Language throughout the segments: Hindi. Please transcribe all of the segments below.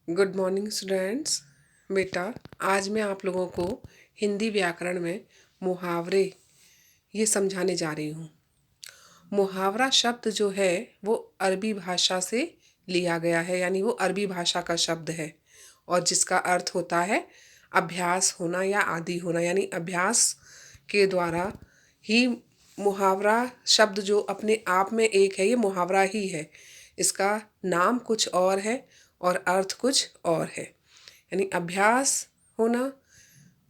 Good morning students. बेटा, आज मैं आप लोगों को हिंदी व्याकरण में मुहावरे ये समझाने जा रही हूँ। मुहावरा शब्द जो है वो अरबी भाषा से लिया गया है, यानी वो अरबी भाषा का शब्द है और जिसका अर्थ होता है अभ्यास होना या आदी होना, यानी अभ्यास के द्वारा ही मुहावरा शब्द जो अपने आप में एक है, ये मुहावरा ही है। इसका नाम कुछ और है और अर्थ कुछ और है। यानी अभ्यास होना,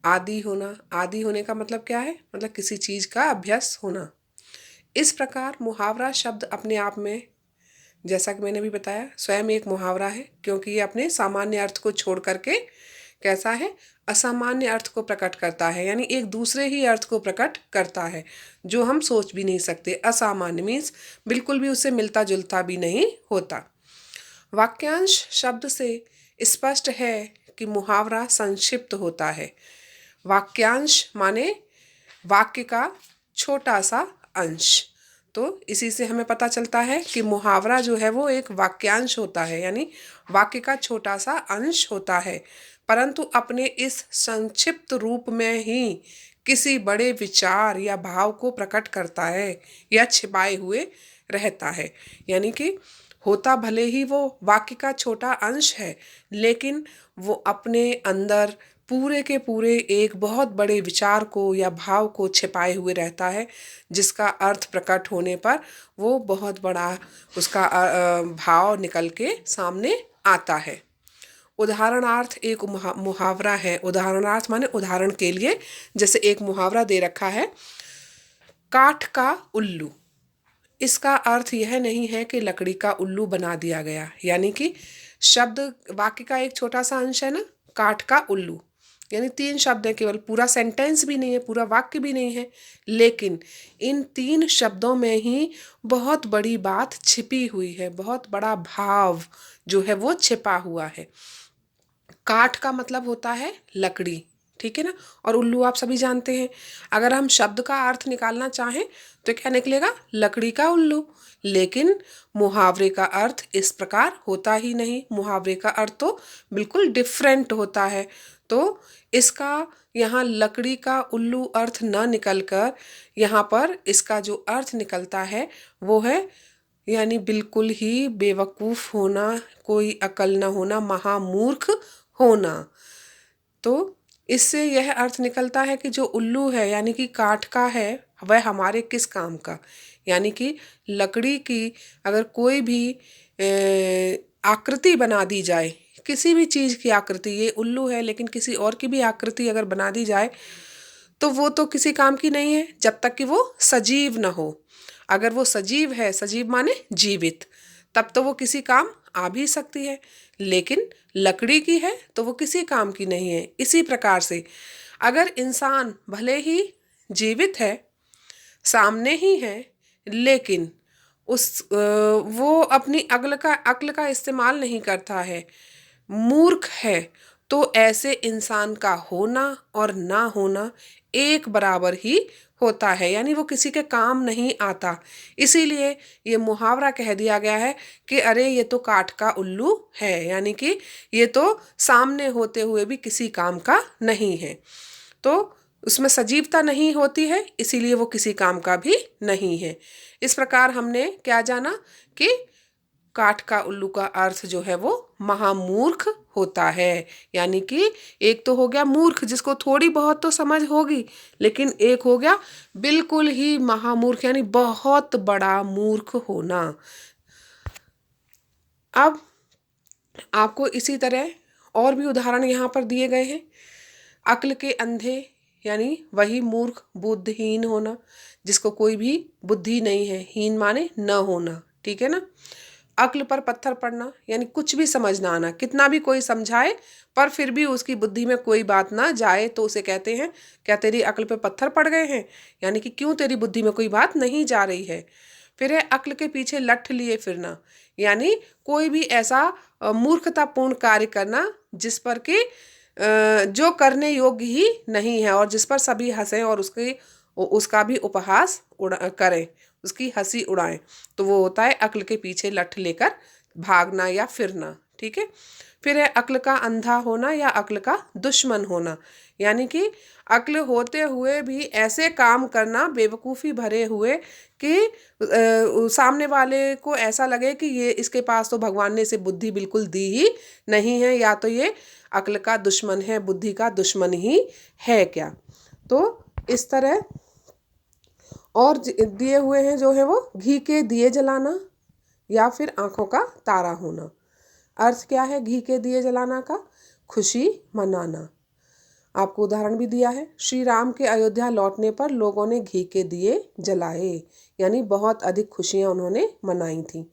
आदी होना। आदी होने का मतलब क्या है? मतलब किसी चीज़ का अभ्यास होना। इस प्रकार मुहावरा शब्द अपने आप में, जैसा कि मैंने भी बताया, स्वयं एक मुहावरा है, क्योंकि ये अपने सामान्य अर्थ को छोड़ करके कैसा है, असामान्य अर्थ को प्रकट करता है, यानी एक दूसरे ही अर्थ को प्रकट करता है जो हम सोच भी नहीं सकते। असामान्य मीन्स बिल्कुल भी उससे मिलता जुलता भी नहीं होता। वाक्यांश शब्द से स्पष्ट है कि मुहावरा संक्षिप्त होता है। वाक्यांश माने वाक्य का छोटा सा अंश। तो इसी से हमें पता चलता है कि मुहावरा जो है वो एक वाक्यांश होता है, यानी वाक्य का छोटा सा अंश होता है, परंतु अपने इस संक्षिप्त रूप में ही किसी बड़े विचार या भाव को प्रकट करता है या छिपाए हुए रहता है। यानी कि होता भले ही वो वाक्य का छोटा अंश है, लेकिन वो अपने अंदर पूरे के पूरे एक बहुत बड़े विचार को या भाव को छिपाए हुए रहता है, जिसका अर्थ प्रकट होने पर वो बहुत बड़ा उसका भाव निकल के सामने आता है। उदाहरणार्थ एक मुहावरा है। उदाहरणार्थ माने उदाहरण के लिए, जैसे एक मुहावरा दे रखा है, काठ का उल्लू। इसका अर्थ यह नहीं है कि लकड़ी का उल्लू बना दिया गया, यानी कि शब्द वाक्य का एक छोटा सा अंश है ना, काठ का उल्लू, यानी 3 शब्द है केवल, पूरा सेंटेंस भी नहीं है, पूरा वाक्य भी नहीं है, लेकिन इन 3 शब्दों में ही बहुत बड़ी बात छिपी हुई है, बहुत बड़ा भाव जो है वो छिपा हुआ है। काठ का मतलब होता है लकड़ी, ठीक है ना, और उल्लू आप सभी जानते हैं। अगर हम शब्द का अर्थ निकालना चाहें तो क्या निकलेगा? लकड़ी का उल्लू। लेकिन मुहावरे का अर्थ इस प्रकार होता ही नहीं। मुहावरे का अर्थ तो बिल्कुल डिफरेंट होता है। तो इसका यहाँ लकड़ी का उल्लू अर्थ न निकलकर यहाँ पर इसका जो अर्थ निकलता है वो है, यानी बिल्कुल ही बेवकूफ़ होना, कोई अकल न होना, महामूर्ख होना। तो इससे यह अर्थ निकलता है कि जो उल्लू है, यानी कि काठ का है, वह हमारे किस काम का, यानी कि लकड़ी की अगर कोई भी आकृति बना दी जाए, किसी भी चीज़ की आकृति, ये उल्लू है लेकिन किसी और की भी आकृति अगर बना दी जाए तो वो तो किसी काम की नहीं है जब तक कि वो सजीव न हो। अगर वो सजीव है, सजीव माने जीवित, तब तो वो किसी काम आ भी सकती है, लेकिन लकड़ी की है तो वो किसी काम की नहीं है। इसी प्रकार से अगर इंसान भले ही जीवित है, सामने ही है, लेकिन वो अपनी अक्ल का इस्तेमाल नहीं करता है, मूर्ख है, तो ऐसे इंसान का होना और ना होना एक बराबर ही होता है, यानी वो किसी के काम नहीं आता। इसीलिए ये मुहावरा कह दिया गया है कि अरे ये तो काठ का उल्लू है, यानी कि ये तो सामने होते हुए भी किसी काम का नहीं है। तो उसमें सजीवता नहीं होती है, इसीलिए वो किसी काम का भी नहीं है। इस प्रकार हमने क्या जाना कि काठ का उल्लू का अर्थ जो है वो महामूर्ख होता है। यानी कि एक तो हो गया मूर्ख, जिसको थोड़ी बहुत तो समझ होगी, लेकिन एक हो गया बिल्कुल ही महामूर्ख, यानी बहुत बड़ा मूर्ख होना। अब आपको इसी तरह और भी उदाहरण यहाँ पर दिए गए हैं। अक्ल के अंधे, यानी वही मूर्ख, बुद्धिहीन होना, जिसको कोई भी बुद्धि नहीं है, हीन माने न होना, ठीक है ना। अक्ल पर पत्थर पड़ना, यानी कुछ भी समझ ना आना, कितना भी कोई समझाए पर फिर भी उसकी बुद्धि में कोई बात ना जाए तो उसे कहते हैं क्या तेरी अक्ल पे पत्थर पड़ गए हैं, यानी कि क्यों तेरी बुद्धि में कोई बात नहीं जा रही है। फिर है अक्ल के पीछे लठ लिए फिरना, यानी कोई भी ऐसा मूर्खतापूर्ण कार्य करना जिस पर कि जो करने योग्य ही नहीं है और जिस पर सभी हंसें और उसका भी उपहास करें, उसकी हंसी उड़ाएं, तो वो होता है अक्ल के पीछे लठ लेकर भागना या फिरना, ठीक है। फिर है अक्ल का अंधा होना या अक्ल का दुश्मन होना, यानी कि अक्ल होते हुए भी ऐसे काम करना बेवकूफ़ी भरे हुए कि सामने वाले को ऐसा लगे कि ये इसके पास तो भगवान ने इसे बुद्धि बिल्कुल दी ही नहीं है, या तो ये अक्ल का दुश्मन है, बुद्धि का दुश्मन ही है क्या। तो इस तरह और दिए हुए हैं जो है वो घी के दिए जलाना या फिर आंखों का तारा होना। अर्थ क्या है घी के दिए जलाना का? खुशी मनाना। आपको उदाहरण भी दिया है, श्री राम के अयोध्या लौटने पर लोगों ने घी के दिए जलाए, यानी बहुत अधिक खुशियां उन्होंने मनाई थी।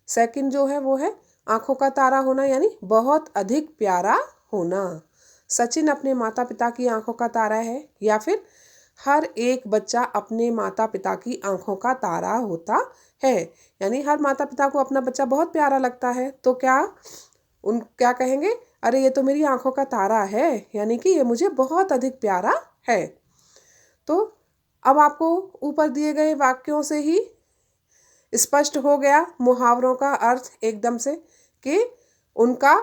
सेकंड जो है वो है आंखों का तारा होना, यानी बहुत अधिक प्यारा होना। सचिन अपने माता पिता की आंखों का तारा है, या फिर हर एक बच्चा अपने माता पिता की आंखों का तारा होता है, यानी हर माता पिता को अपना बच्चा बहुत प्यारा लगता है, तो क्या कहेंगे, अरे ये तो मेरी आंखों का तारा है, यानी कि ये मुझे बहुत अधिक प्यारा है। तो अब आपको ऊपर दिए गए वाक्यों से ही स्पष्ट हो गया मुहावरों का अर्थ एकदम से, कि उनका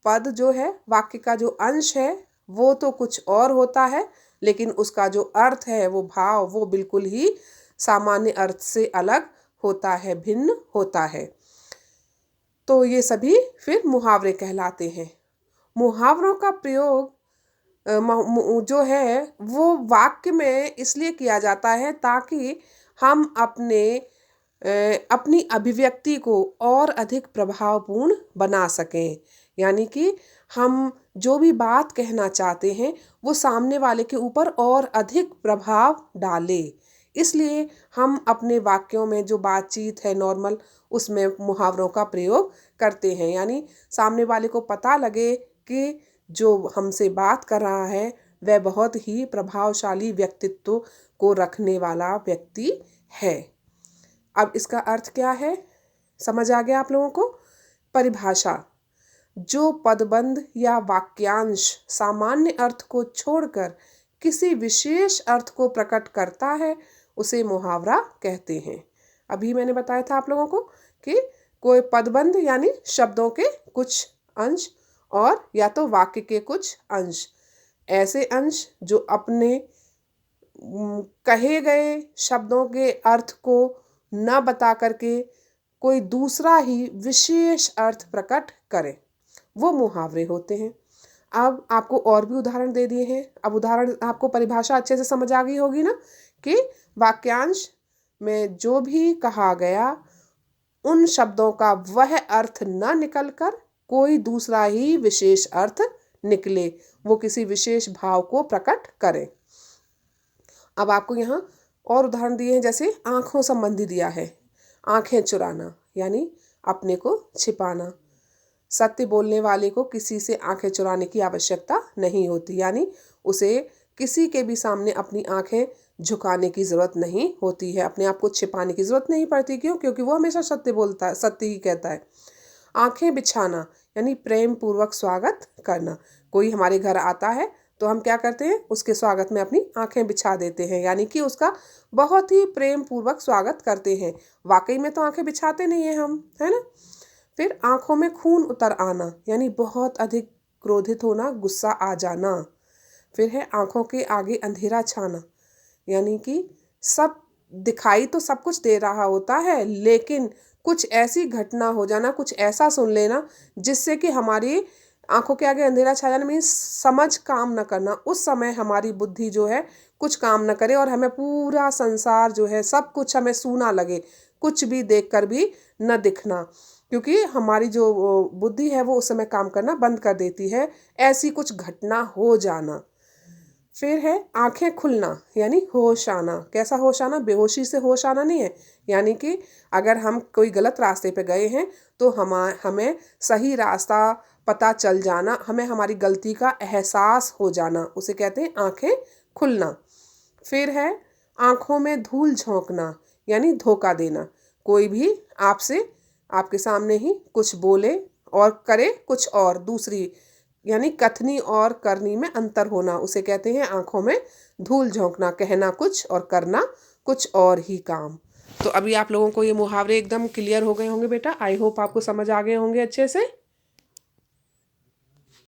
पद जो है, वाक्य का जो अंश है वो तो कुछ और होता है, लेकिन उसका जो अर्थ है, वो भाव, वो बिल्कुल ही सामान्य अर्थ से अलग होता है, भिन्न होता है। तो ये सभी फिर मुहावरे कहलाते हैं। मुहावरों का प्रयोग जो है वो वाक्य में इसलिए किया जाता है ताकि हम अपनी अभिव्यक्ति को और अधिक प्रभावपूर्ण बना सकें, यानी कि हम जो भी बात कहना चाहते हैं वो सामने वाले के ऊपर और अधिक प्रभाव डाले। इसलिए हम अपने वाक्यों में जो बातचीत है नॉर्मल, उसमें मुहावरों का प्रयोग करते हैं, यानी सामने वाले को पता लगे कि जो हमसे बात कर रहा है वह बहुत ही प्रभावशाली व्यक्तित्व को रखने वाला व्यक्ति है। अब इसका अर्थ क्या है, समझ आ गया आप लोगों को? परिभाषा: जो पदबंध या वाक्यांश सामान्य अर्थ को छोड़कर किसी विशेष अर्थ को प्रकट करता है उसे मुहावरा कहते हैं। अभी मैंने बताया था आप लोगों को कि कोई पदबंध यानी शब्दों के कुछ अंश और या तो वाक्य के कुछ अंश, ऐसे अंश जो अपने कहे गए शब्दों के अर्थ को न बता करके कोई दूसरा ही विशेष अर्थ प्रकट करे, वो मुहावरे होते हैं। अब आपको और भी उदाहरण दे दिए हैं। अब उदाहरण आपको परिभाषा अच्छे से समझ आ गई होगी ना, कि वाक्यांश में जो भी कहा गया उन शब्दों का वह अर्थ न निकलकर कोई दूसरा ही विशेष अर्थ निकले, वो किसी विशेष भाव को प्रकट करे। अब आपको यहाँ और उदाहरण दिए हैं, जैसे आंखों संबंधी दिया है, आंखें चुराना यानी अपने को छिपाना। सत्य बोलने वाले को किसी से आंखें चुराने की आवश्यकता नहीं होती, यानी उसे किसी के भी सामने अपनी आंखें झुकाने की ज़रूरत नहीं होती है, अपने आप को छिपाने की ज़रूरत नहीं पड़ती। क्यों? क्योंकि वो हमेशा सत्य बोलता है, सत्य ही कहता है। आंखें बिछाना यानी प्रेम पूर्वक स्वागत करना। कोई हमारे घर आता है तो हम क्या करते हैं, उसके स्वागत में अपनी आंखें बिछा देते हैं, यानी कि उसका बहुत ही प्रेम पूर्वक स्वागत करते हैं। वाकई में तो आंखें बिछाते नहीं हैं हम, है ना। फिर आंखों में खून उतर आना यानी बहुत अधिक क्रोधित होना, गुस्सा आ जाना। फिर है आंखों के आगे अंधेरा छाना, यानी कि सब दिखाई तो सब कुछ दे रहा होता है, लेकिन कुछ ऐसी घटना हो जाना, कुछ ऐसा सुन लेना जिससे कि हमारी आंखों के आगे अंधेरा छा जाना, मीन्स समझ काम न करना। उस समय हमारी बुद्धि जो है कुछ काम न करे और हमें पूरा संसार जो है सब कुछ हमें सूना लगे, कुछ भी देखकर भी न दिखना, क्योंकि हमारी जो बुद्धि है वो उस समय काम करना बंद कर देती है। ऐसी कुछ घटना हो जाना। फिर है आंखें खुलना यानी होश आना। कैसा होश आना? बेहोशी से होश आना नहीं है, यानी कि अगर हम कोई गलत रास्ते पे गए हैं तो हमें सही रास्ता पता चल जाना, हमें हमारी गलती का एहसास हो जाना, उसे कहते हैं आंखें खुलना। फिर है आंखों में धूल झोंकना यानी धोखा देना। कोई भी आपसे आपके सामने ही कुछ बोले और करे कुछ और दूसरी, यानी कथनी और करनी में अंतर होना, उसे कहते हैं आंखों में धूल झोंकना, कहना कुछ और करना कुछ और ही काम। तो अभी आप लोगों को ये मुहावरे एकदम क्लियर हो गए होंगे बेटा। आई होप आपको समझ आ गए होंगे अच्छे से।